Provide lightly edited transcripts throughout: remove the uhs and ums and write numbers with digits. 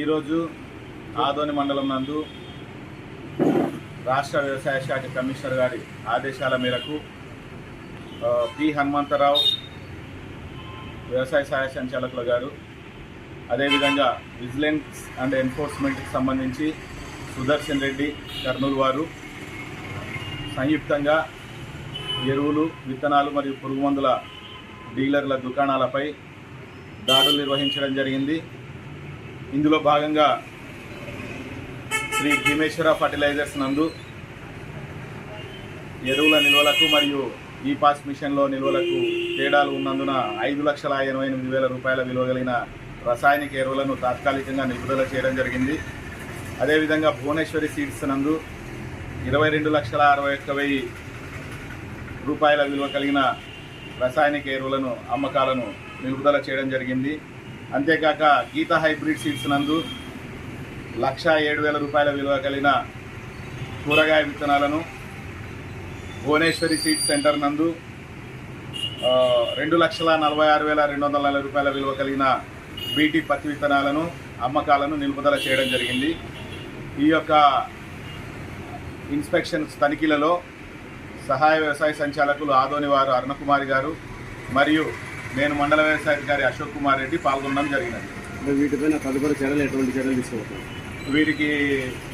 ఈరోజు ఆదోని మండలం నందు రాష్ట్ర వ్యవసాయ శాఖ కమిషనర్ గారి ఆదేశాల మేరకు పి హనుమంతరావు వ్యవసాయ సహాయ సంచాలకుల గారు, అదేవిధంగా విజిలెన్స్ అండ్ ఎన్ఫోర్స్మెంట్కి సంబంధించి సుదర్శన్ రెడ్డి కర్నూలు వారు సంయుక్తంగా ఎరువులు, విత్తనాలు మరియు పురుగు మందుల డీలర్ల దుకాణాలపై దాడులు నిర్వహించడం జరిగింది. ఇందులో భాగంగా శ్రీ భీమేశ్వర ఫర్టిలైజర్స్ నందు ఎరువుల నిల్వలకు మరియు ఈ పాస్ మిషన్లో నిల్వలకు తేడాలు ఉన్నందున 5,88,000 రూపాయల విలువ కలిగిన రసాయనిక ఎరువులను తాత్కాలికంగా నిలుపుదల చేయడం జరిగింది. అదేవిధంగా భువనేశ్వరి సీడ్స్ నందు 22,61,000 రూపాయల విలువ కలిగిన రసాయనిక ఎరువులను అమ్మకాలను నిలుపుదల చేయడం జరిగింది. అంతేకాక గీత హైబ్రిడ్ సీడ్స్ నందు 1,07,000 రూపాయల విలువ కలిగిన కూరగాయ విత్తనాలను, భువనేశ్వరి సీడ్స్ సెంటర్ నందు 2,46,240 రూపాయల విలువ కలిగిన బీటీ పత్తి విత్తనాలను అమ్మకాలను నిలుపుదల చేయడం జరిగింది. ఈ యొక్క ఇన్స్పెక్షన్స్ తనిఖీలలో సహాయ వ్యవసాయ సంచాలకులు ఆదోని వారు అరుణకుమారి గారు మరియు నేను మండల వ్యవసాయ అధికారి అశోక్ కుమార్ రెడ్డి పాల్గొనడం జరిగినది. వీటిపైన తదుపరి చర్యలు ఎటువంటి చర్యలు తీసుకోవచ్చు? వీరికి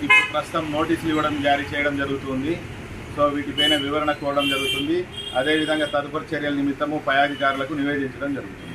ఇప్పుడు ప్రస్తుతం నోటీసులు ఇవ్వడం జారీ చేయడం జరుగుతుంది. సో వీటిపైన వివరణ కోవడం జరుగుతుంది. అదేవిధంగా తదుపరి చర్యల నిమిత్తము పై అధికారులకు నివేదించడం జరుగుతుంది.